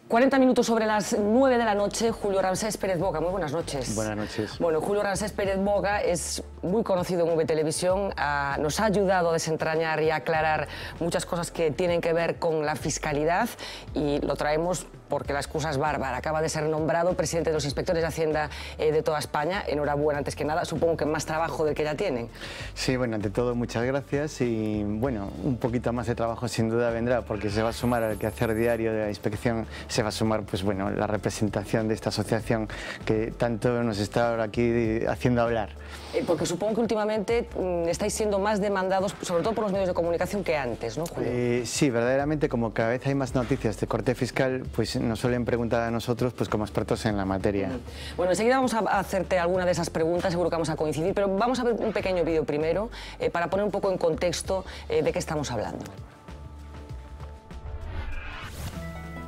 40 minutos sobre las 9 de la noche, Julio Ramsés Pérez Boga. Muy buenas noches. Buenas noches. Bueno, Julio Ramsés Pérez Boga es muy conocido en VTelevisión, nos ha ayudado a desentrañar y a aclarar muchas cosas que tienen que ver con la fiscalidad y lo traemos porque la excusa es bárbara. Acaba de ser nombrado presidente de los inspectores de Hacienda de toda España. Enhorabuena, antes que nada, supongo que más trabajo del que ya tienen. Sí, bueno, ante todo muchas gracias y bueno, un poquito más de trabajo sin duda vendrá porque se va a sumar al quehacer diario de la inspección, se va a sumar pues bueno, la representación de esta asociación que tanto nos está ahora aquí haciendo hablar. Porque supongo que últimamente estáis siendo más demandados, sobre todo por los medios de comunicación, que antes, ¿no, Julio? Sí, verdaderamente, como cada vez hay más noticias de corte fiscal, pues nos suelen preguntar a nosotros pues como expertos en la materia. Bueno, enseguida vamos a hacerte alguna de esas preguntas, seguro que vamos a coincidir, pero vamos a ver un pequeño vídeo primero para poner un poco en contexto de qué estamos hablando.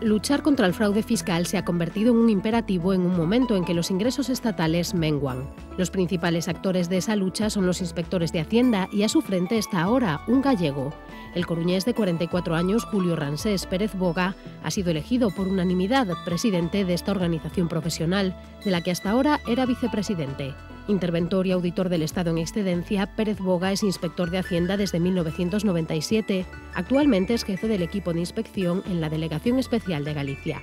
Luchar contra el fraude fiscal se ha convertido en un imperativo en un momento en que los ingresos estatales menguan. Los principales actores de esa lucha son los inspectores de Hacienda y a su frente está ahora un gallego. El coruñés de 44 años, Julio Ramsés Pérez Boga, ha sido elegido por unanimidad presidente de esta organización profesional, de la que hasta ahora era vicepresidente. Interventor y auditor del Estado en excedencia, Pérez Boga es inspector de Hacienda desde 1997. Actualmente es jefe del equipo de inspección en la Delegación Especial de Galicia.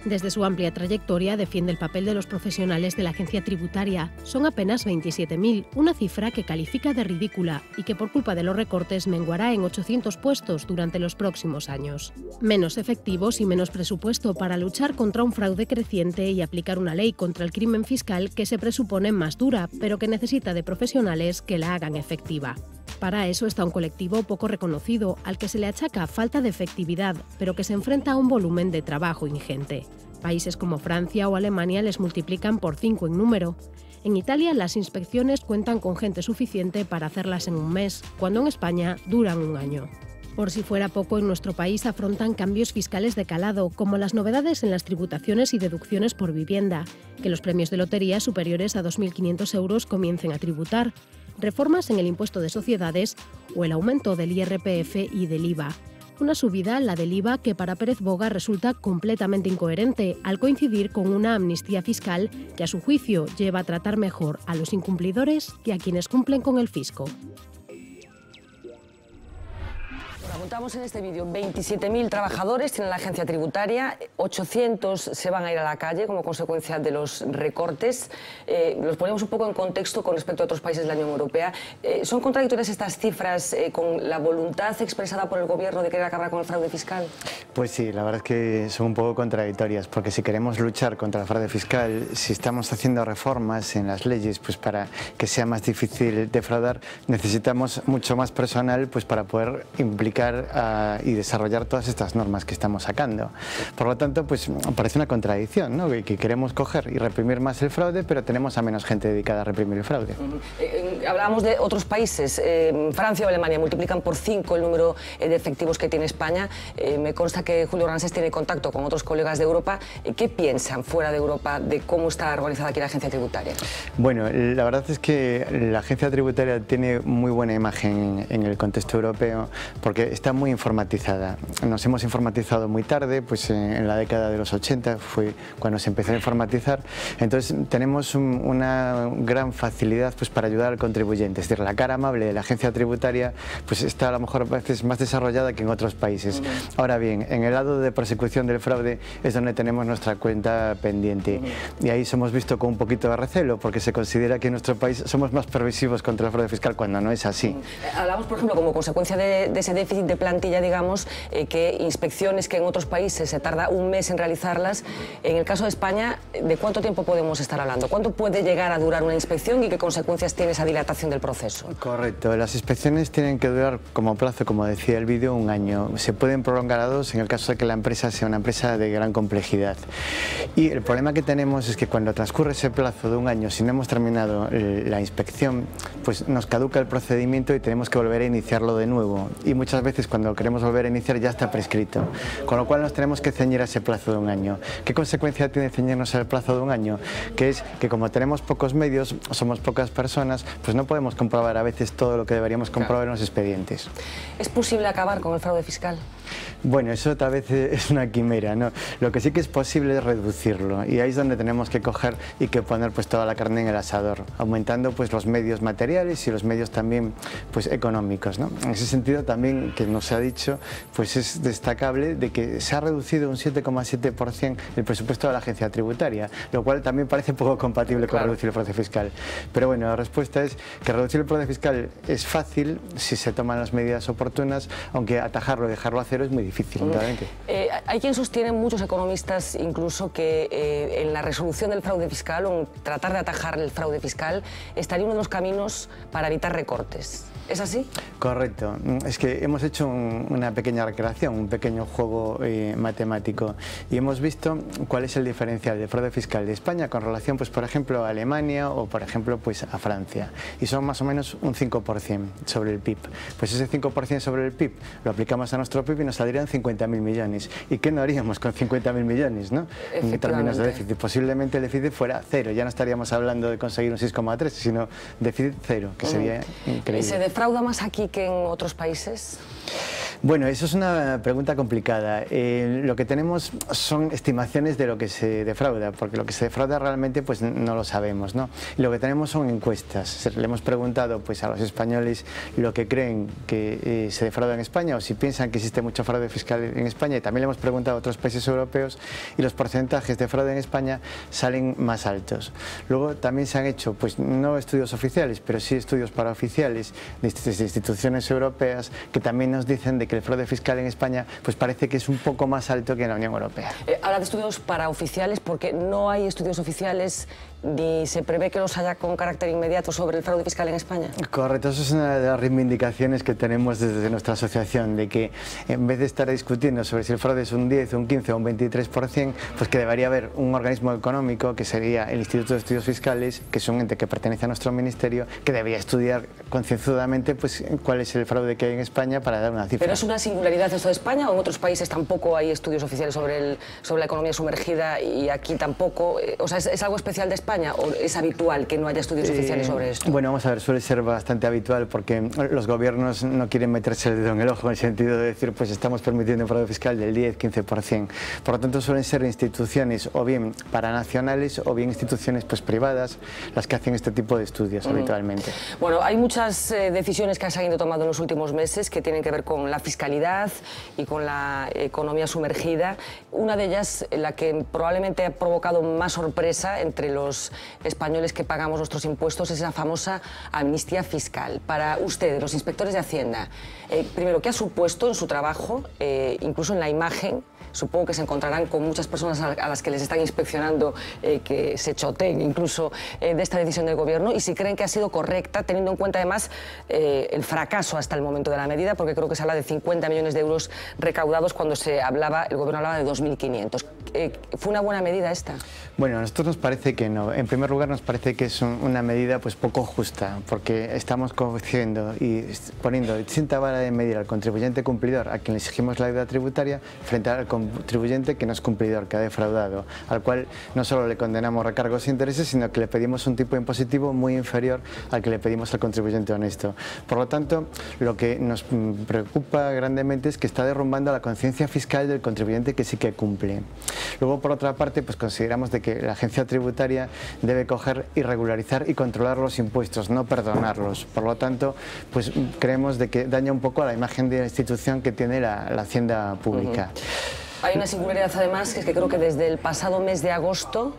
Desde su amplia trayectoria defiende el papel de los profesionales de la agencia tributaria. Son apenas 27.000, una cifra que califica de ridícula y que por culpa de los recortes menguará en 800 puestos durante los próximos años. Menos efectivos y menos presupuesto para luchar contra un fraude creciente y aplicar una ley contra el crimen fiscal que se presupone más dura, pero que necesita de profesionales que la hagan efectiva. Para eso está un colectivo poco reconocido, al que se le achaca falta de efectividad, pero que se enfrenta a un volumen de trabajo ingente. Países como Francia o Alemania les multiplican por 5 en número. En Italia las inspecciones cuentan con gente suficiente para hacerlas en un mes, cuando en España duran un año. Por si fuera poco, en nuestro país afrontan cambios fiscales de calado, como las novedades en las tributaciones y deducciones por vivienda, que los premios de lotería superiores a 2.500 euros comiencen a tributar, reformas en el impuesto de sociedades o el aumento del IRPF y del IVA. Una subida, la del IVA, que para Pérez Boga resulta completamente incoherente al coincidir con una amnistía fiscal que a su juicio lleva a tratar mejor a los incumplidores que a quienes cumplen con el fisco. Contamos en este vídeo 27.000 trabajadores tiene la agencia tributaria, 800 se van a ir a la calle como consecuencia de los recortes. Los ponemos un poco en contexto con respecto a otros países de la Unión Europea. ¿Son contradictorias estas cifras con la voluntad expresada por el Gobierno de querer acabar con el fraude fiscal? Pues sí, la verdad es que son un poco contradictorias, porque si queremos luchar contra el fraude fiscal, si estamos haciendo reformas en las leyes pues para que sea más difícil defraudar, necesitamos mucho más personal pues para poder implicar y desarrollar todas estas normas que estamos sacando. Por lo tanto, pues parece una contradicción, ¿no? Que queremos coger y reprimir más el fraude, pero tenemos a menos gente dedicada a reprimir el fraude. Hablábamos de otros países, Francia o Alemania multiplican por 5 el número de efectivos que tiene España. Me consta que Julio Ramsés tiene contacto con otros colegas de Europa. ¿Qué piensan fuera de Europa de cómo está organizada aquí la agencia tributaria? Bueno, la verdad es que la agencia tributaria tiene muy buena imagen en el contexto europeo porque está muy informatizada. Nos hemos informatizado muy tarde, pues en la década de los 80 fue cuando se empezó a informatizar. Entonces tenemos una gran facilidad pues para ayudar al contribuyente. Es decir, la cara amable de la agencia tributaria pues está a lo mejor a veces más desarrollada que en otros países. Ahora bien, en el lado de persecución del fraude es donde tenemos nuestra cuenta pendiente. Y ahí somos vistos con un poquito de recelo porque se considera que en nuestro país somos más permisivos contra el fraude fiscal cuando no es así. Hablamos, por ejemplo, como consecuencia de ese déficit de plantilla, digamos, que inspecciones que en otros países se tarda un mes en realizarlas. En el caso de España, ¿de cuánto tiempo podemos estar hablando? ¿Cuánto puede llegar a durar una inspección y qué consecuencias tiene esa dilatación del proceso? Correcto, las inspecciones tienen que durar como plazo, como decía el vídeo, un año. Se pueden prolongar a 2 en el caso de que la empresa sea una empresa de gran complejidad. Y el problema que tenemos es que cuando transcurre ese plazo de un año, si no hemos terminado la inspección, pues nos caduca el procedimiento y tenemos que volver a iniciarlo de nuevo. Y muchas veces veces cuando queremos volver a iniciar ya está prescrito, con lo cual nos tenemos que ceñir a ese plazo de un año. ¿Qué consecuencia tiene ceñirnos al plazo de un año? Que es que como tenemos pocos medios, somos pocas personas, pues no podemos comprobar a veces todo lo que deberíamos comprobar en los expedientes. ¿Es posible acabar con el fraude fiscal? Bueno, eso tal vez es una quimera, ¿no? Lo que sí que es posible es reducirlo, y ahí es donde tenemos que coger y que poner pues toda la carne en el asador, aumentando pues los medios materiales y los medios también pues económicos, ¿no? En ese sentido también, que nos ha dicho, pues es destacable de que se ha reducido un 7,7% el presupuesto de la agencia tributaria, lo cual también parece poco compatible con reducir el fraude fiscal. Pero bueno, la respuesta es que reducir el fraude fiscal es fácil si se toman las medidas oportunas, aunque atajarlo y dejarlo a cero es muy difícil. Hay quien sostiene, muchos economistas incluso, que en la resolución del fraude fiscal o en tratar de atajar el fraude fiscal estaría uno de los caminos para evitar recortes. ¿Es así? Correcto. Es que hemos hecho una pequeña recreación, un pequeño juego matemático, y hemos visto cuál es el diferencial de fraude fiscal de España con relación, pues por ejemplo, a Alemania o por ejemplo pues a Francia, y son más o menos un 5% sobre el PIB. Pues ese 5% sobre el PIB lo aplicamos a nuestro PIB y nos saldrían 50.000 millones. ¿Y qué no haríamos con 50.000 millones, no? En términos de déficit. Posiblemente el déficit fuera cero, ya no estaríamos hablando de conseguir un 6,3, sino déficit cero, que sería increíble. ¿Se defrauda más aquí que en otros países? Bueno, eso es una pregunta complicada. Lo que tenemos son estimaciones de lo que se defrauda, porque lo que se defrauda realmente pues no lo sabemos, ¿no? Y lo que tenemos son encuestas. Le hemos preguntado pues a los españoles lo que creen que se defrauda en España, o si piensan que existe mucho fraude fiscal en España, y también le hemos preguntado a otros países europeos, y los porcentajes de fraude en España salen más altos. Luego también se han hecho, pues no estudios oficiales, pero sí estudios paraoficiales de instituciones europeas que también nos dicen de que el fraude fiscal en España pues parece que es un poco más alto que en la Unión Europea. Habla de estudios paraoficiales porque no hay estudios oficiales ni se prevé que los haya con carácter inmediato sobre el fraude fiscal en España. Correcto, eso es una de las reivindicaciones que tenemos desde nuestra asociación, de que en vez de estar discutiendo sobre si el fraude es un 10, un 15 o un 23%, pues que debería haber un organismo económico, que sería el Instituto de Estudios Fiscales, que es un ente que pertenece a nuestro ministerio, que debería estudiar concienzudamente pues cuál es el fraude que hay en España para dar una cifra. ¿Pero es una singularidad esto de España o en otros países tampoco hay estudios oficiales sobre la economía sumergida y aquí tampoco? O sea, ¿es algo especial de España o es habitual que no haya estudios oficiales sobre esto? Bueno, vamos a ver, suele ser bastante habitual porque los gobiernos no quieren meterse el dedo en el ojo en el sentido de decir pues estamos permitiendo un fraude fiscal del 10-15%. Por lo tanto, suelen ser instituciones o bien paranacionales o bien instituciones pues privadas las que hacen este tipo de estudios habitualmente. Bueno, hay muchas decisiones que se han ido tomando en los últimos meses que tienen que ver con la fiscalidad y con la economía sumergida. Una de ellas, la que probablemente ha provocado más sorpresa entre los españoles que pagamos nuestros impuestos, es la famosa amnistía fiscal. Para ustedes, los inspectores de Hacienda, primero, ¿qué ha supuesto en su trabajo, incluso en la imagen? Supongo que se encontrarán con muchas personas a las que les están inspeccionando que se choteen incluso de esta decisión del Gobierno, y si creen que ha sido correcta, teniendo en cuenta además el fracaso hasta el momento de la medida, porque creo que se habla de 50 millones de euros recaudados cuando el Gobierno hablaba de 2.500. ¿Fue una buena medida esta? Bueno, a nosotros nos parece que no. En primer lugar, nos parece que es una medida pues poco justa, porque estamos cogiendo y poniendo distinta vara de medir al contribuyente cumplidor, a quien le exigimos la deuda tributaria, frente al contribuyente que no es cumplidor, que ha defraudado, al cual no solo le condenamos recargos e intereses, sino que le pedimos un tipo impositivo muy inferior al que le pedimos al contribuyente honesto. Por lo tanto, lo que nos preocupa grandemente es que está derrumbando la conciencia fiscal del contribuyente que sí que cumple. Luego, por otra parte, pues consideramos de que la agencia tributaria debe coger y regularizar y controlar los impuestos, no perdonarlos. Por lo tanto, pues creemos de que daña un poco a la imagen de la institución que tiene la hacienda pública. Hay una singularidad además, que es que creo que desde el pasado mes de agosto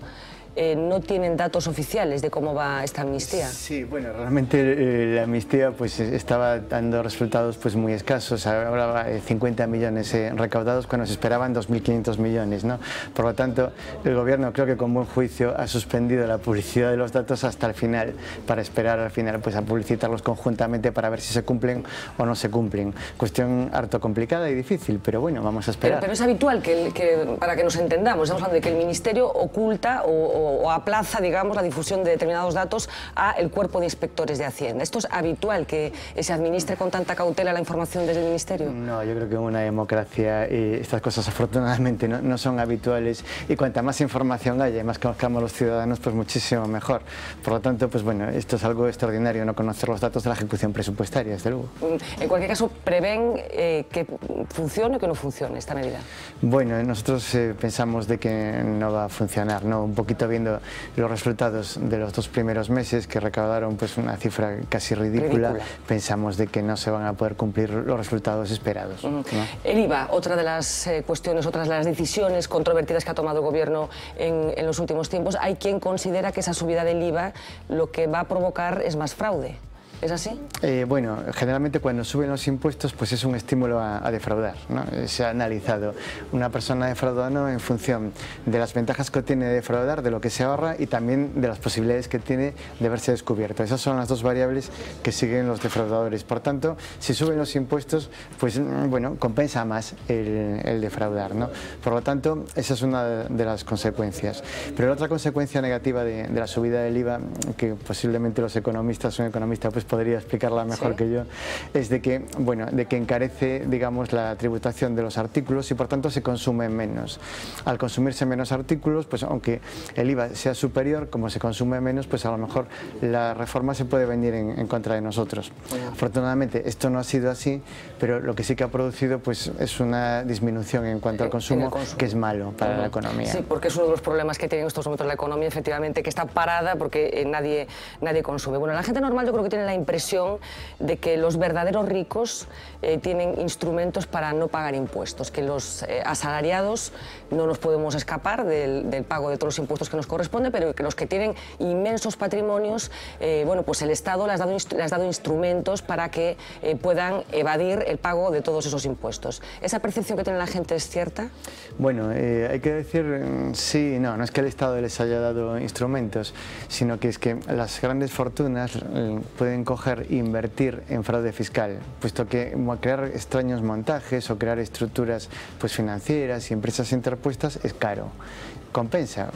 no tienen datos oficiales de cómo va esta amnistía. Sí, bueno, realmente la amnistía pues estaba dando resultados pues muy escasos. Hablaba de 50 millones recaudados cuando se esperaban 2.500 millones, ¿no? Por lo tanto, el Gobierno, creo que con buen juicio, ha suspendido la publicidad de los datos hasta el final, para esperar al final pues a publicitarlos conjuntamente para ver si se cumplen o no se cumplen. Cuestión harto complicada y difícil, pero bueno, vamos a esperar. Pero es habitual que para que nos entendamos, estamos hablando de que el Ministerio oculta o o aplaza, digamos, la difusión de determinados datos al cuerpo de inspectores de Hacienda. ¿Esto es habitual que se administre con tanta cautela la información desde el Ministerio? No, yo creo que en una democracia estas cosas afortunadamente no son habituales, y cuanta más información haya y más conozcamos los ciudadanos, pues muchísimo mejor. Por lo tanto, pues bueno, esto es algo extraordinario, no conocer los datos de la ejecución presupuestaria, desde luego. En cualquier caso, ¿prevén que funcione o que no funcione esta medida? Bueno, nosotros pensamos de que no va a funcionar, ¿no? Un poquito viendo los resultados de los 2 primeros meses, que recaudaron pues una cifra casi ridícula, pensamos de que no se van a poder cumplir los resultados esperados, ¿no? El IVA, otra de las cuestiones, otras de las decisiones controvertidas que ha tomado el Gobierno en los últimos tiempos. Hay quien considera que esa subida del IVA lo que va a provocar es más fraude. ¿Es así? Bueno, generalmente cuando suben los impuestos pues es un estímulo a defraudar, ¿no? Se ha analizado una persona defrauda o no en función de las ventajas que tiene de defraudar, de lo que se ahorra y también de las posibilidades que tiene de verse descubierto. Esas son las 2 variables que siguen los defraudadores. Por tanto, si suben los impuestos, pues bueno, compensa más el defraudar, ¿no? Por lo tanto, esa es una de las consecuencias. Pero la otra consecuencia negativa de la subida del IVA, que posiblemente los economistas, un economista pues podría explicarla mejor que yo, es de que, bueno, de que encarece, digamos, la tributación de los artículos y por tanto se consumen menos. Al consumirse menos artículos, pues aunque el IVA sea superior, como se consume menos, pues a lo mejor la reforma se puede venir en contra de nosotros. Afortunadamente esto no ha sido así, pero lo que sí que ha producido pues es una disminución en cuanto al consumo, que es malo para la economía. Sí, porque es uno de los problemas que tiene en estos momentos la economía, efectivamente, que está parada porque nadie consume. Bueno, la gente normal yo creo que tiene la impresión de que los verdaderos ricos tienen instrumentos para no pagar impuestos, que los asalariados no nos podemos escapar del pago de todos los impuestos que nos corresponde, pero que los que tienen inmensos patrimonios, bueno, pues el Estado les ha dado instrumentos para que puedan evadir el pago de todos esos impuestos. ¿Esa percepción que tiene la gente es cierta? Bueno, hay que decir sí, no es que el Estado les haya dado instrumentos, sino que es que las grandes fortunas pueden coger e invertir en fraude fiscal, puesto que crear extraños montajes o crear estructuras pues financieras y empresas interpuestas es caro. Compensa,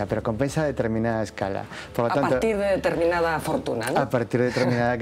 pero compensa a determinada escala. Por lo tanto, a partir de determinada fortuna, ¿no? A partir de determinada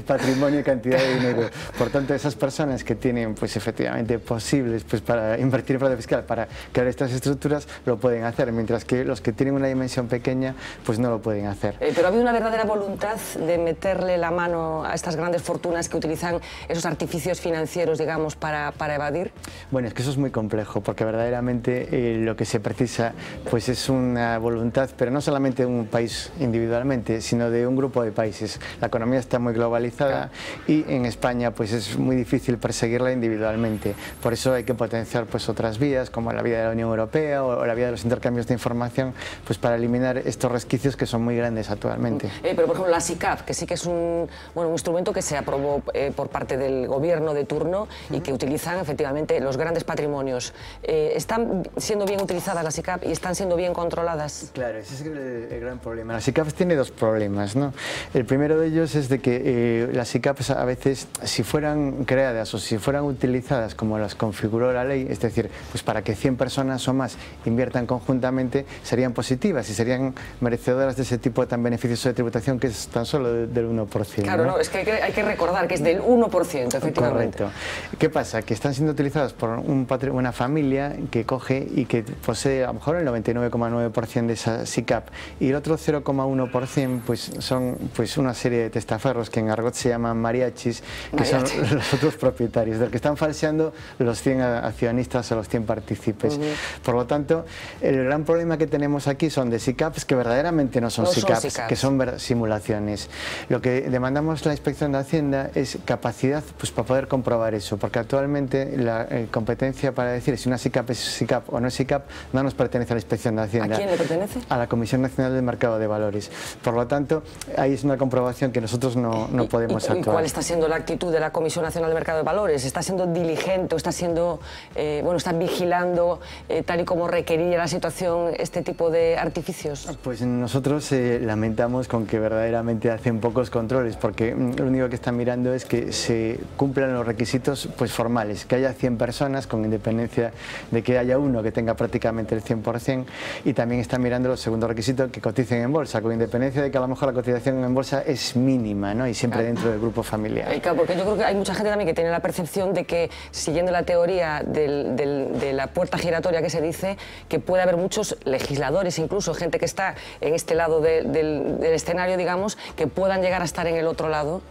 patrimonio y cantidad de dinero. Por tanto, esas personas que tienen pues efectivamente posibles pues para invertir en fraude fiscal, para crear estas estructuras, lo pueden hacer, mientras que los que tienen una dimensión pequeña pues no lo pueden hacer. Pero ha habido una verdadera voluntad de meterle la mano a estas grandes fortunas que utilizan esos artificios financieros, digamos, para evadir. Bueno, es que eso es muy complejo, porque verdaderamente lo que se precisa pues es una voluntad, pero no solamente de un país individualmente, sino de un grupo de países. La economía está muy globalizada y en España pues es muy difícil perseguirla individualmente. Por eso hay que potenciar pues otras vías, como la vía de la Unión Europea o la vía de los intercambios de información, pues para eliminar estos resquicios que son muy grandes actualmente. Pero por ejemplo la SICAV, que sí que es un instrumento que se aprobó por parte del gobierno de turno y que utilizan efectivamente los grandes patrimonios. ¿Están siendo bien utilizadas las SICAV y están siendo bien controladas? Claro, ese es el gran problema. La SICAV tiene 2 problemas, ¿no? El primero de ellos es de que las SICAV a veces, si fueran creadas o si fueran utilizadas como las configuró la ley, es decir, pues para que 100 personas o más inviertan conjuntamente, serían positivas y serían merecedoras de ese tipo tan beneficioso de tributación, que es tan solo del 1%. Claro, ¿no? Es que hay que recordar que es del 1%, efectivamente. Correcto. ¿Qué pasa? Que están siendo utilizadas por una familia que coge y que posee a lo mejor el 99,9% de esa SICAV, y el otro 0,1% pues son pues una serie de testaferros que en argot se llaman mariachis, que son los otros propietarios, del que están falseando los 100 accionistas o los 100 partícipes. Por lo tanto, el gran problema que tenemos aquí son de SICAVs que verdaderamente no son SICAVs, que son simulaciones. Lo que demandamos la Inspección de Hacienda es capacidad pues para poder comprobar eso, porque actualmente la competencia para decir si una SICAV es SICAV o no es SICAV no nos pertenece a la Inspección de Hacienda. ¿A quién le pertenece? A la Comisión Nacional del Mercado de Valores. Por lo tanto, ahí es una comprobación que nosotros no podemos actuar. ¿Y cuál está siendo la actitud de la Comisión Nacional del Mercado de Valores? ¿Está siendo diligente o está siendo, está vigilando tal y como requería la situación este tipo de artificios? Pues nosotros lamentamos con que verdaderamente hacen pocos controles controles, porque lo único que están mirando es que se cumplan los requisitos pues formales, que haya 100 personas con independencia de que haya uno que tenga prácticamente el 100%, y también están mirando los segundos requisitos, que coticen en bolsa, con independencia de que a lo mejor la cotización en bolsa es mínima, ¿no? Y siempre dentro del grupo familiar. Claro, porque yo creo que hay mucha gente también que tiene la percepción de que, siguiendo la teoría de la puerta giratoria que se dice, que puede haber muchos legisladores, incluso gente que está en este lado del escenario, digamos, que puedan llegar a estar en el otro lado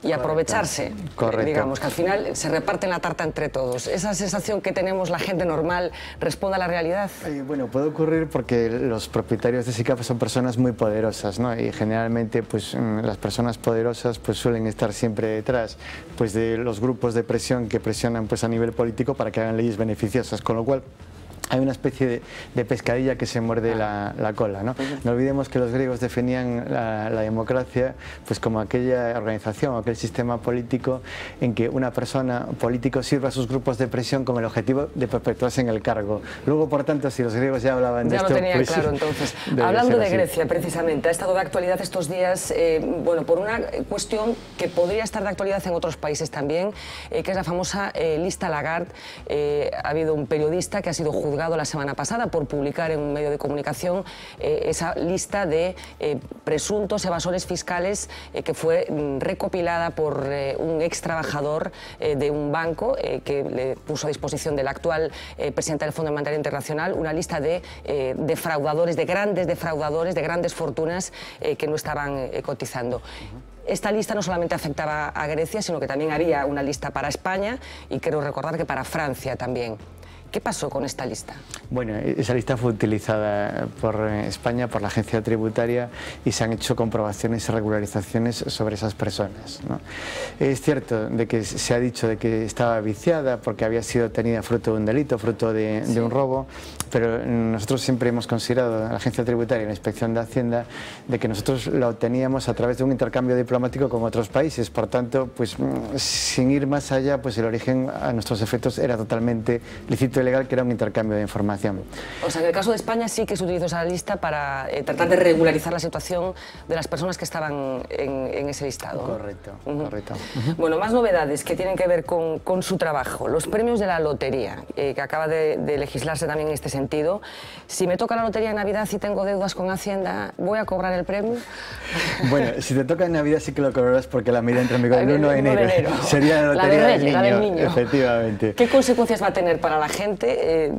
y aprovecharse. Correcto. Digamos, que al final se reparten la tarta entre todos. ¿Esa sensación que tenemos la gente normal responde a la realidad? Bueno, puede ocurrir porque los propietarios de SICAF son personas muy poderosas, ¿no? Y generalmente pues las personas poderosas pues suelen estar siempre detrás pues de los grupos de presión que presionan pues a nivel político para que hagan leyes beneficiosas, con lo cual hay una especie de pescadilla que se muerde la cola, ¿no? No olvidemos que los griegos defendían la democracia pues como aquella organización, aquel sistema político en que una persona político sirve a sus grupos de presión con el objetivo de perpetuarse en el cargo. Luego, por tanto, si los griegos ya hablaban de esto... Ya lo tenía pues, claro, entonces. Hablando de Grecia, precisamente, ha estado de actualidad estos días, bueno, por una cuestión que podría estar de actualidad en otros países también, que es la famosa lista Lagarde. Ha habido un periodista que ha sido juzgado la semana pasada por publicar en un medio de comunicación esa lista de presuntos evasores fiscales que fue recopilada por un ex trabajador de un banco que le puso a disposición del actual presidente del Fondo Monetario Internacional una lista de defraudadores, de grandes fortunas que no estaban cotizando. Esta lista no solamente afectaba a Grecia, sino que también haría una lista para España y quiero recordar que para Francia también. ¿Qué pasó con esta lista? Bueno, esa lista fue utilizada por España, por la agencia tributaria, y se han hecho comprobaciones y regularizaciones sobre esas personas, ¿no? Es cierto de que se ha dicho de que estaba viciada porque había sido tenida fruto de un delito, fruto de un robo, pero nosotros siempre hemos considerado, la agencia tributaria y la inspección de Hacienda, de que nosotros la obteníamos a través de un intercambio diplomático con otros países. Por tanto, pues sin ir más allá, pues el origen a nuestros efectos era totalmente lícito y legal, que era un intercambio de información. O sea, en el caso de España sí que se utilizó esa lista para tratar de regularizar la situación de las personas que estaban en ese listado. Correcto, correcto. Bueno, más novedades que tienen que ver con su trabajo. Los premios de la lotería, que acaba de legislarse también en este sentido. Si me toca la lotería en Navidad y tengo deudas con Hacienda, ¿voy a cobrar el premio? Bueno, si te toca en Navidad sí que lo cobrarás porque la medida entra en vigor el 1 de enero. Sería la lotería del niño. Efectivamente. ¿Qué consecuencias va a tener para la gente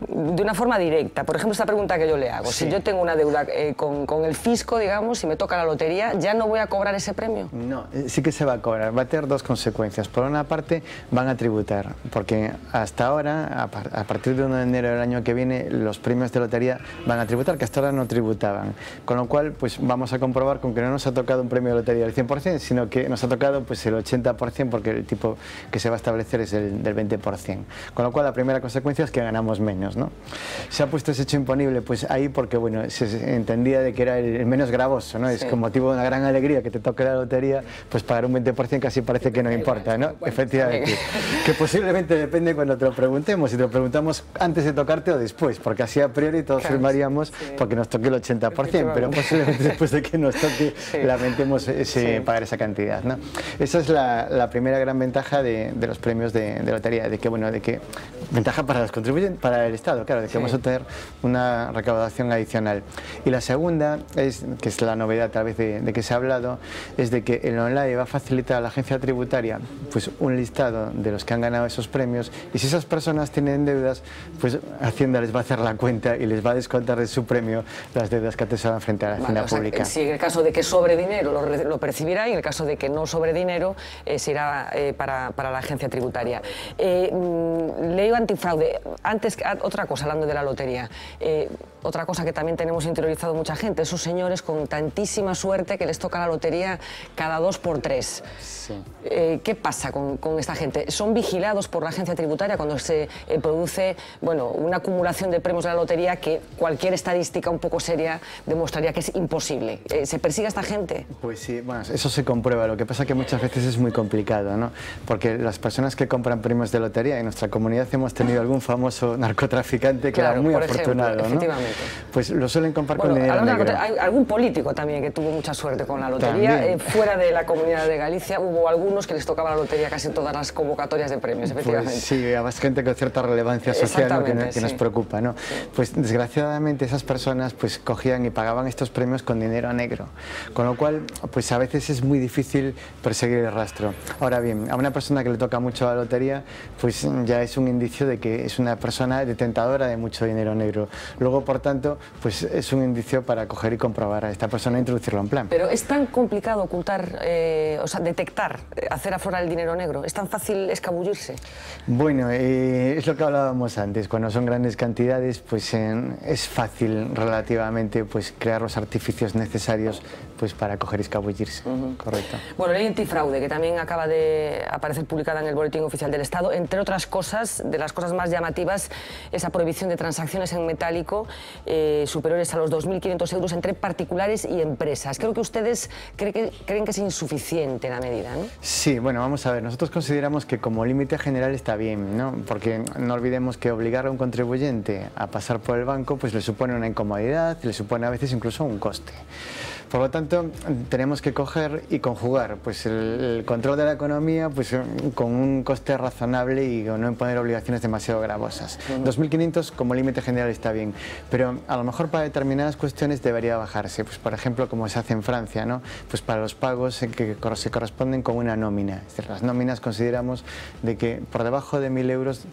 de una forma directa? Por ejemplo, esta pregunta que yo le hago. Sí. Si yo tengo una deuda con el fisco, digamos, y me toca la lotería, ¿ya no voy a cobrar ese premio? No, sí que se va a cobrar. Va a tener dos consecuencias. Por una parte, van a tributar, porque hasta ahora, a partir de 1 de enero del año que viene, los premios de lotería van a tributar, que hasta ahora no tributaban. Con lo cual, pues vamos a comprobar con que no nos ha tocado un premio de lotería del 100%, sino que nos ha tocado pues el 80%, porque el tipo que se va a establecer es el del 20%. Con lo cual, la primera consecuencia es que ganamos menos, ¿no? Se ha puesto ese hecho imponible pues ahí porque, bueno, se entendía de que era el menos gravoso, ¿no? Sí. Es con motivo de una gran alegría que te toque la lotería, pues pagar un 20% casi parece que no importa, ¿no? Efectivamente. Que posiblemente depende cuando te lo preguntemos, si te lo preguntamos antes de tocarte o después, porque así a priori todos firmaríamos porque nos toque el 80%, pero posiblemente después de que nos toque lamentemos pagar esa cantidad, ¿no? Esa es la primera gran ventaja de los premios de lotería, de que, bueno, ventaja para los contribuyentes, para el Estado, claro, de que vamos a tener una recaudación adicional. Y la segunda, que es la novedad tal vez de que se ha hablado, es de que el online va a facilitar a la agencia tributaria pues un listado de los que han ganado esos premios, y si esas personas tienen deudas, pues Hacienda les va a hacer la cuenta y les va a descontar de su premio las deudas que atesoran frente a la Hacienda pública. Si en el caso de que sobre dinero lo percibirá, y en el caso de que no sobre dinero se irá para la agencia tributaria. Ley antifraude. Antes, otra cosa, hablando de la lotería, otra cosa que también tenemos interiorizado mucha gente, esos señores con tantísima suerte que les toca la lotería cada 2 por 3. Sí. ¿Qué pasa con esta gente? ¿Son vigilados por la agencia tributaria cuando se produce, bueno, una acumulación de premios de la lotería que cualquier estadística un poco seria demostraría que es imposible? ¿Se persigue a esta gente? Pues sí, bueno, eso se comprueba. Lo que pasa es que muchas veces es muy complicado, ¿no? Porque las personas que compran premios de lotería, en nuestra comunidad hemos hemos tenido algún famoso narcotraficante que era muy afortunado, ¿no? Efectivamente. Pues lo suelen comparar con dinero negro. Hay algún político también que tuvo mucha suerte con la lotería. Fuera de la Comunidad de Galicia hubo algunos que les tocaba la lotería casi todas las convocatorias de premios, efectivamente. Pues sí, además gente con cierta relevancia social, ¿no? que nos preocupa, ¿no? Sí. Pues desgraciadamente esas personas pues cogían y pagaban estos premios con dinero negro, con lo cual pues a veces es muy difícil perseguir el rastro. Ahora bien, a una persona que le toca mucho la lotería, pues ya es un indicio de que es una persona detentadora de mucho dinero negro. Luego, por tanto, pues es un indicio para coger y comprobar a esta persona e introducirlo en plan. Pero es tan complicado ocultar, o sea, detectar, hacer aflorar el dinero negro. ¿Es tan fácil escabullirse? Bueno, es lo que hablábamos antes. Cuando son grandes cantidades, pues es fácil relativamente pues crear los artificios necesarios pues para coger y escabullirse. Correcto. Bueno, ley antifraude, que también acaba de aparecer publicada en el Boletín Oficial del Estado. Entre otras cosas, de las cosas más llamativas, esa prohibición de transacciones en metálico superiores a los 2.500 euros entre particulares y empresas. Creo que ustedes creen que es insuficiente la medida, ¿no? Sí, bueno, vamos a ver. Nosotros consideramos que como límite general está bien, ¿no? Porque no olvidemos que obligar a un contribuyente a pasar por el banco pues le supone una incomodidad, le supone a veces incluso un coste. Por lo tanto, tenemos que coger y conjugar pues, el control de la economía pues, con un coste razonable y no imponer obligaciones demasiado gravosas. 2.500 como límite general está bien, pero a lo mejor para determinadas cuestiones debería bajarse. Pues, por ejemplo, como se hace en Francia, ¿no? Pues para los pagos que se corresponden con una nómina. Es decir, las nóminas consideramos de que por debajo de 1.000 euros,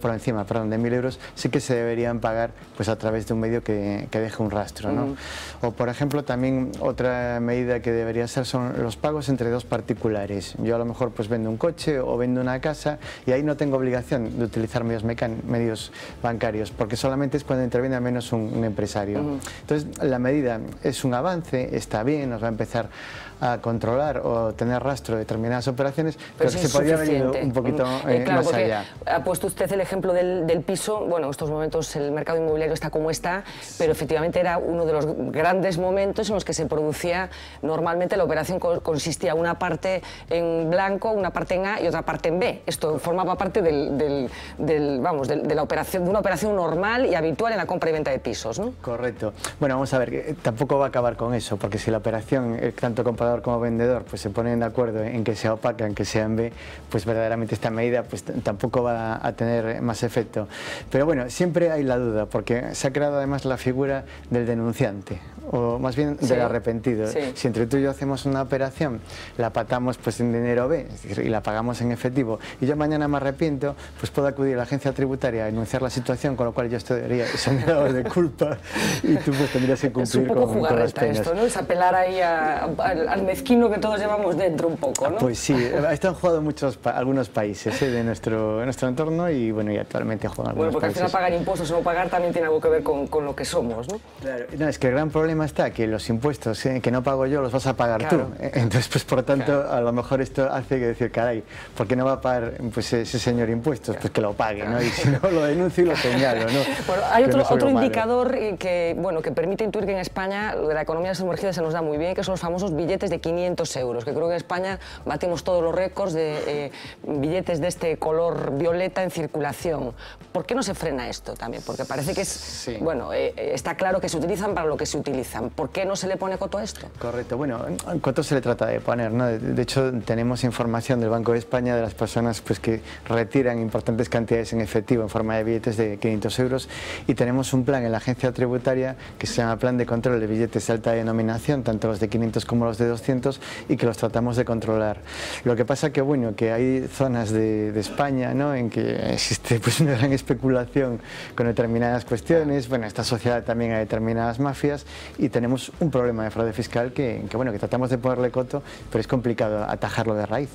por encima, perdón, de 1.000 euros, sí que se deberían pagar pues, a través de un medio que deje un rastro, ¿no? O, por ejemplo, también otra medida que debería ser son los pagos entre dos particulares. Yo a lo mejor pues vendo un coche o vendo una casa y ahí no tengo obligación de utilizar medios bancarios porque solamente es cuando interviene al menos un empresario. Entonces la medida es un avance, está bien, nos va a empezar a controlar o tener rastro de determinadas operaciones, pero que se podría haber ido un poquito más allá. Ha puesto usted el ejemplo del piso. Bueno, en estos momentos el mercado inmobiliario está como está, pero efectivamente era uno de los grandes momentos en los que se producía normalmente la operación consistía una parte en blanco, una parte en A y otra parte en B. Esto formaba parte de la operación, de una operación normal y habitual en la compra y venta de pisos, ¿no? Correcto. Bueno, vamos a ver, tampoco va a acabar con eso, porque si la operación, tanto comprador como vendedor, pues se ponen de acuerdo en que sea opaca, en que sea en B, pues verdaderamente esta medida pues tampoco va a tener más efecto. Pero bueno, siempre hay la duda, porque se ha creado además la figura del denunciante, o más bien del arrepentido. Si entre tú y yo hacemos una operación, la patamos pues en dinero B, es decir, y la pagamos en efectivo, y yo mañana me arrepiento, pues puedo acudir a la agencia tributaria a denunciar la situación, con lo cual yo estaría exonerado de culpa y tú pues tendrías que cumplir con las penas. Esto, ¿no? Es apelar ahí al mezquino que todos llevamos dentro un poco, ¿no? Pues sí, esto han jugado algunos países de nuestro entorno y bueno, y actualmente juegan algunos países. Bueno, porque al final pagar impuestos o no pagar también tiene algo que ver con lo que somos, ¿no? Claro, no, es que el gran problema está que los impuestos que no pago yo los vas a pagar tú. Entonces, pues por tanto, a lo mejor esto hace que decir, caray, ¿por qué no va a pagar pues, ese señor impuestos? Pues que lo pague, ¿no? Y si no, lo denuncio y lo señalo, ¿no? Bueno, hay otro indicador que permite intuir que en España de la economía sumergida se nos da muy bien, que son los famosos billetes de 500 euros, que creo que en España batimos todos los récords de billetes de este color violeta en circulación. ¿Por qué no se frena esto también? Porque parece que bueno, está claro que se utilizan para lo que se utilizan. ¿Por qué no se le pone coto a esto? Correcto. Bueno, coto se le trata de poner, ¿no? De hecho, tenemos información del Banco de España de las personas pues, que retiran importantes cantidades en efectivo en forma de billetes de 500 euros y tenemos un plan en la agencia tributaria que se llama Plan de Control de Billetes de Alta Denominación, tanto los de 500 como los de 200, y que los tratamos de controlar. Lo que pasa que, bueno, que hay zonas de España, ¿no? En que existe pues, una gran especulación con determinadas cuestiones, bueno, esta sociedad también hay determinadas mafias y tenemos un problema de fraude fiscal que bueno, que tratamos de ponerle coto, pero es complicado atajarlo de raíz.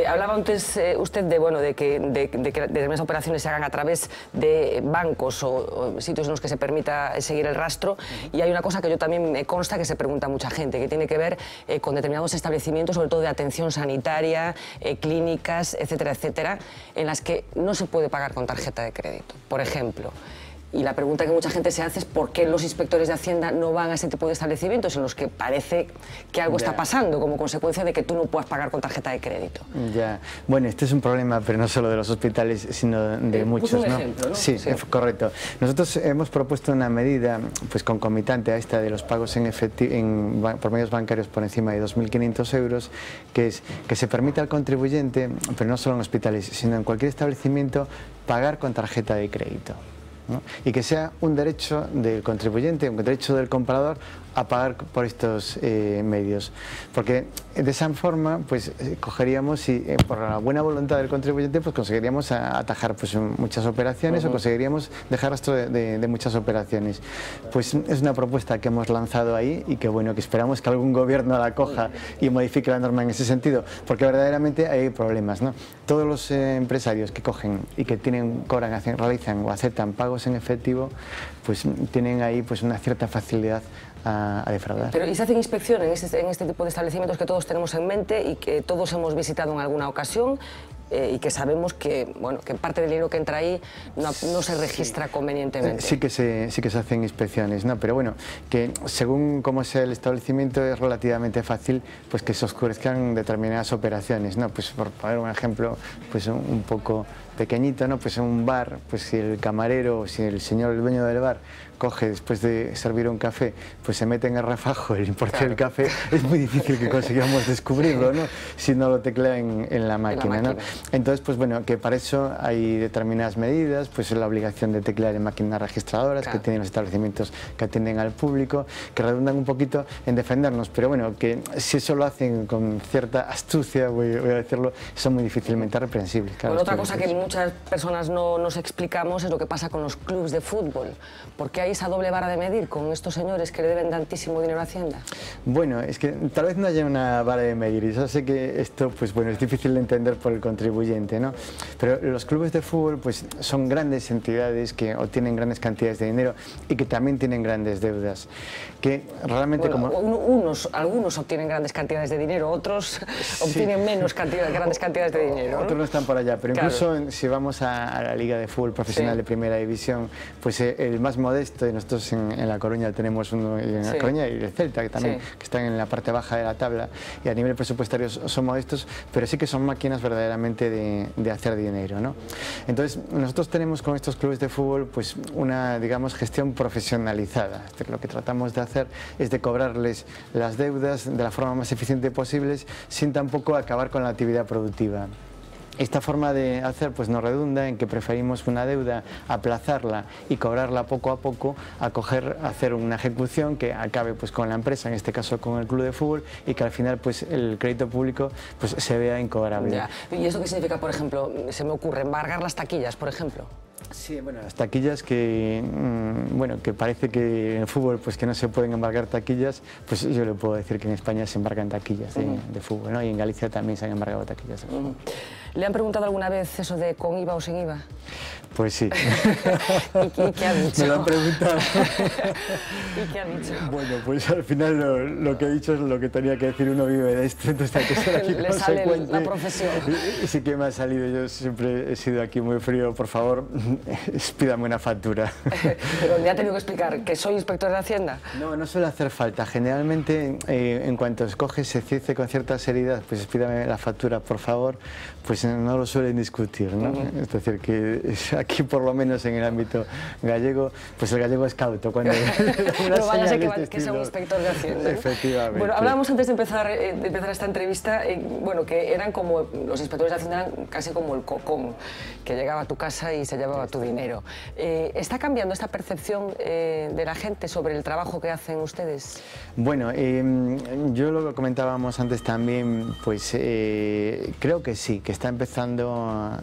Hablaba antes usted de que determinadas operaciones se hagan a través de bancos o sitios en los que se permita seguir el rastro, y hay una cosa que yo también me consta que se pregunta mucha gente, que tiene que ver con determinados establecimientos, sobre todo de atención sanitaria, clínicas, etcétera, etcétera, en las que no se puede pagar con tarjeta de crédito. Por ejemplo, Y la pregunta que mucha gente se hace es por qué los inspectores de Hacienda no van a ese tipo de establecimientos en los que parece que algo está pasando como consecuencia de que tú no puedas pagar con tarjeta de crédito. Ya, bueno, este es un problema, pero no solo de los hospitales, sino de muchos, un ejemplo, ¿no? Sí, sí, correcto. Nosotros hemos propuesto una medida pues concomitante a esta de los pagos en efectivo por medios bancarios por encima de 2.500 euros, que es que se permita al contribuyente, pero no solo en hospitales, sino en cualquier establecimiento, pagar con tarjeta de crédito, ¿no? Y que sea un derecho del contribuyente, un derecho del comprador a pagar por estos medios, porque de esa forma pues cogeríamos y por la buena voluntad del contribuyente pues conseguiríamos atajar pues muchas operaciones o conseguiríamos dejar rastro de muchas operaciones. Pues es una propuesta que hemos lanzado ahí y que bueno, que esperamos que algún gobierno la coja y modifique la norma en ese sentido, porque verdaderamente hay problemas, ¿no? Todos los empresarios que cogen y que cobran, realizan o aceptan pagos en efectivo, pues tienen ahí pues una cierta facilidad a defraudar. Pero ¿y se hacen inspecciones en este tipo de establecimientos que todos tenemos en mente y que todos hemos visitado en alguna ocasión y que sabemos que, bueno, que parte del dinero que entra ahí no se registra convenientemente? Sí que se hacen inspecciones, ¿no? Pero bueno, que según cómo sea el establecimiento es relativamente fácil pues que se oscurezcan determinadas operaciones, ¿no? Pues por poner un ejemplo pues un poco pequeñito, ¿no? Pues en un bar, pues si el camarero o si el señor, el dueño del bar, coge después de servir un café, pues se mete en el refajo el importe del café, es muy difícil que consigamos descubrirlo, ¿no? Si no lo teclea en la máquina, ¿no? Entonces, pues bueno, que para eso hay determinadas medidas, pues la obligación de teclear en máquinas registradoras que tienen los establecimientos que atienden al público, que redundan un poquito en defendernos, pero bueno, que si eso lo hacen con cierta astucia, voy a decirlo, son muy difícilmente reprensibles. Claro, bueno, otra cosa que muchas personas no nos explicamos es lo que pasa con los clubes de fútbol. ¿Por qué hay esa doble vara de medir con estos señores que le deben tantísimo dinero a Hacienda? Bueno, es que tal vez no haya una vara de medir, y yo sé que esto pues bueno, es difícil de entender por el contribuyente, ¿no? Pero los clubes de fútbol pues son grandes entidades que obtienen grandes cantidades de dinero y que también tienen grandes deudas, que realmente algunos obtienen grandes cantidades de dinero, otros obtienen menos grandes cantidades de dinero, ¿no? Otros no están por allá, pero incluso si vamos a la Liga de Fútbol Profesional de Primera División, pues el más modesto, y nosotros en La Coruña tenemos uno, en La Coruña y el Celta, que también que están en la parte baja de la tabla, y a nivel presupuestario son modestos, pero sí que son máquinas verdaderamente de hacer dinero, ¿no? Entonces, nosotros tenemos con estos clubes de fútbol pues una, digamos, gestión profesionalizada. Lo que tratamos de hacer es de cobrarles las deudas de la forma más eficiente posible, sin tampoco acabar con la actividad productiva. Esta forma de hacer pues nos redunda en que preferimos una deuda, aplazarla y cobrarla poco a poco, a hacer una ejecución que acabe pues con la empresa, en este caso con el club de fútbol, y que al final pues el crédito público pues se vea incobrable. Ya. ¿Y eso qué significa, por ejemplo? Se me ocurre embargar las taquillas, por ejemplo. Sí, bueno, las taquillas que, bueno, que parece que en el fútbol pues que no se pueden embargar taquillas, pues yo le puedo decir que en España se embargan taquillas de fútbol, ¿no? Y en Galicia también se han embargado taquillas de fútbol. ¿Le han preguntado alguna vez eso de con IVA o sin IVA? Pues sí. ¿Y qué ha dicho? Me lo han preguntado. ¿Y qué ha dicho? Bueno, pues al final lo que he dicho es lo que tenía que decir, uno vive de esto, entonces hay que ser aquí Le consecuente. sale la profesión. Y sí que me ha salido, yo siempre he sido aquí muy frío, por favor, pídame una factura. ¿Pero le ha tenido que explicar que soy inspector de Hacienda? No, no suele hacer falta. Generalmente, en cuanto escoge, se dice con cierta seriedad, pues pídame la factura, por favor, pues no lo suelen discutir, ¿no? Es decir, que aquí, por lo menos en el ámbito gallego, pues el gallego es cauto. Cuando pero vaya a que sea un inspector de Hacienda. Efectivamente. Bueno, hablábamos antes de empezar esta entrevista, bueno, que eran como, los inspectores de Hacienda eran casi como el cocón, que llegaba a tu casa y se llevaba tu dinero. ¿Está cambiando esta percepción de la gente sobre el trabajo que hacen ustedes? Bueno, yo lo comentábamos antes también, pues creo que sí, que está empezando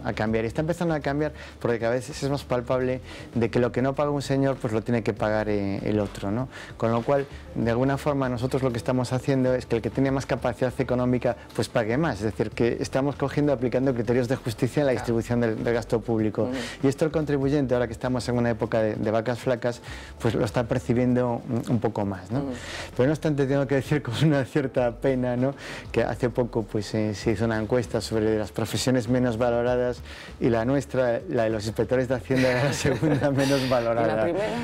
a cambiar. Y está empezando a cambiar porque cada vez es más palpable de que lo que no paga un señor, pues lo tiene que pagar el otro, ¿no? Con lo cual, de alguna forma, nosotros lo que estamos haciendo es que el que tiene más capacidad económica, pues pague más. Es decir, que estamos cogiendo, aplicando criterios de justicia en la distribución del gasto público. Y esto el contribuyente, ahora que estamos en una época de vacas flacas, pues lo está percibiendo un poco más, ¿no? Pero no obstante, tengo que decir con una cierta pena, ¿no? Que hace poco pues se hizo una encuesta sobre las profesiones profesiones menos valoradas y la nuestra, la de los inspectores de Hacienda, era la segunda menos valorada. ¿Y la primera?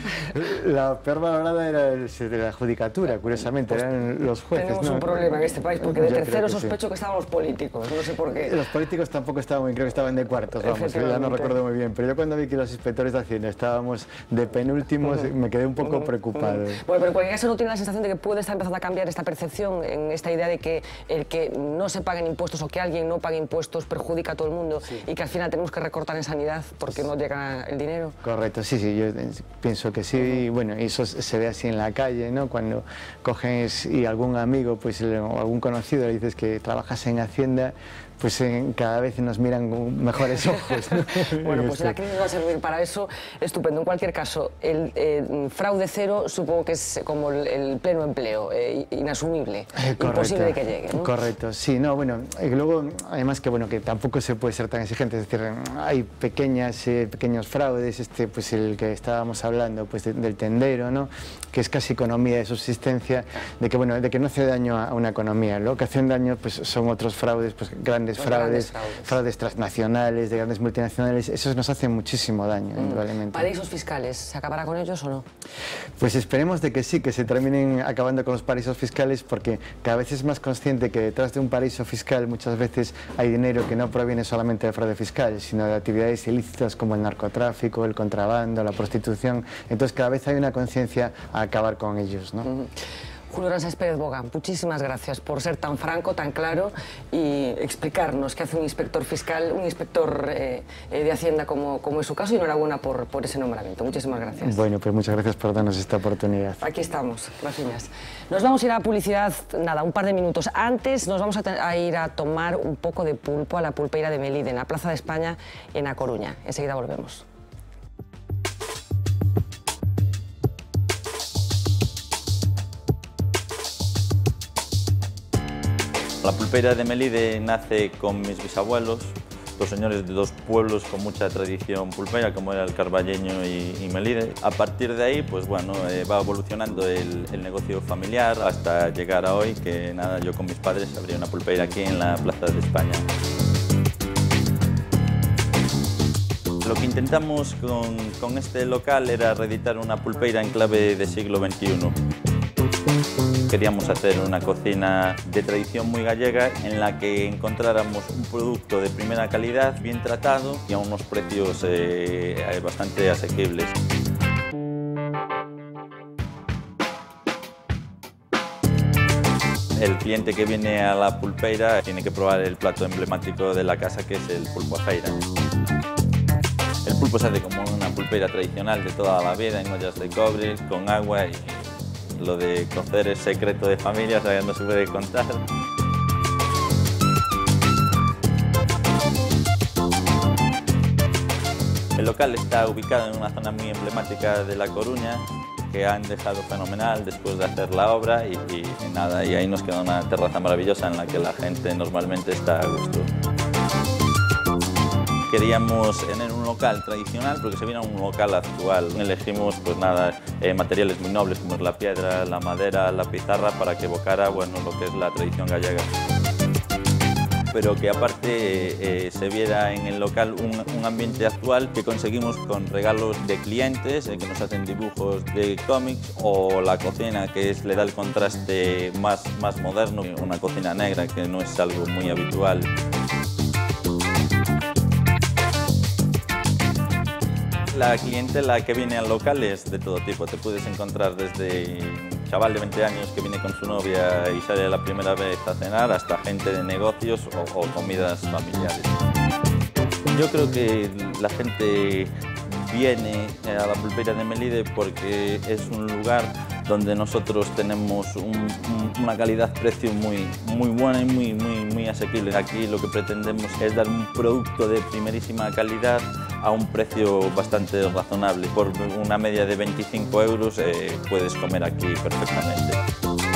La peor valorada era de la judicatura, curiosamente, pues eran los jueces. Tenemos un problema en este país, porque de tercero sospecho que estaban los políticos, no sé por qué. Los políticos tampoco estaban, creo que estaban de cuartos, vamos, ya no recuerdo muy bien, pero yo cuando vi que los inspectores de Hacienda estábamos de penúltimos, me quedé un poco preocupado. Bueno, pero en cualquier caso no tiene la sensación de que puede estar empezando a cambiar esta percepción, en esta idea de que el que no se paguen impuestos o que alguien no pague impuestos perjudica a todo el mundo y que al final tenemos que recortar en sanidad porque no llega el dinero. Correcto, sí, yo pienso que sí, y bueno, eso se ve así en la calle, ¿no? Cuando coges y algún amigo, pues, o algún conocido le dices que trabajas en Hacienda, pues cada vez nos miran con mejores ojos, ¿no? Bueno, pues la crisis va a servir para eso, estupendo. En cualquier caso, el fraude cero supongo que es como el pleno empleo, inasumible, imposible de que llegue, ¿no? Correcto, sí, no, bueno, y luego, además que bueno, que tampoco se puede ser tan exigente, es decir, hay pequeños fraudes, pues el que estábamos hablando, pues del tendero, ¿no? Que es casi economía de subsistencia, de que no hace daño a una economía, lo que hacen daño pues son otros fraudes, pues grandes fraudes transnacionales, de grandes multinacionales, esos nos hacen muchísimo daño, indudablemente. ¿Paraísos fiscales? ¿Se acabará con ellos o no? Pues esperemos de que sí, que se terminen acabando con los paraísos fiscales, porque cada vez es más consciente que detrás de un paraíso fiscal muchas veces hay dinero que no proviene solamente del fraude fiscal, sino de actividades ilícitas como el narcotráfico, el contrabando, la prostitución. Entonces cada vez hay una conciencia a acabar con ellos, ¿no? Julio Aransés Pérez Boga, muchísimas gracias por ser tan franco, tan claro y explicarnos qué hace un inspector fiscal, un inspector de Hacienda como es su caso, y enhorabuena por ese nombramiento. Muchísimas gracias. Bueno, pues muchas gracias por darnos esta oportunidad. Aquí estamos, gracias. Nos vamos a ir a publicidad, nada, un par de minutos. Antes nos vamos a ir a tomar un poco de pulpo a la pulpeira de Melide, en la Plaza de España, en A Coruña. Enseguida volvemos. La pulpeira de Melide nace con mis bisabuelos, dos señores de dos pueblos con mucha tradición pulpera, como era el Carballeño y Melide. A partir de ahí, pues bueno, va evolucionando el negocio familiar hasta llegar a hoy, que nada, yo con mis padres abrí una pulpeira aquí en la Plaza de España. Lo que intentamos con este local era reeditar una pulpeira en clave de siglo XXI. Queríamos hacer una cocina de tradición muy gallega en la que encontráramos un producto de primera calidad, bien tratado y a unos precios bastante asequibles. El cliente que viene a la pulpeira tiene que probar el plato emblemático de la casa, que es el pulpo a feira. El pulpo se hace como una pulpeira tradicional de toda la vida, en ollas de cobre, con agua, y lo de cocer es secreto de familia, o sea, no se puede contar. El local está ubicado en una zona muy emblemática de La Coruña, que han dejado fenomenal después de hacer la obra y nada, y ahí nos queda una terraza maravillosa en la que la gente normalmente está a gusto. Queríamos tener un local tradicional porque se viene a un local actual. Elegimos pues nada, materiales muy nobles como es la piedra, la madera, la pizarra, para que evocara bueno, lo que es la tradición gallega. Pero que aparte se viera en el local un ambiente actual que conseguimos con regalos de clientes que nos hacen dibujos de cómics, o la cocina que le da el contraste más moderno, una cocina negra que no es algo muy habitual. La clientela que viene al local es de todo tipo. Te puedes encontrar desde un chaval de 20 años que viene con su novia y sale la primera vez a cenar, hasta gente de negocios o comidas familiares. Yo creo que la gente viene a la pulpeira de Melide porque es un lugar donde nosotros tenemos una calidad-precio muy buena y muy asequible. Aquí lo que pretendemos es dar un producto de primerísima calidad a un precio bastante razonable. Por una media de 25 € puedes comer aquí perfectamente.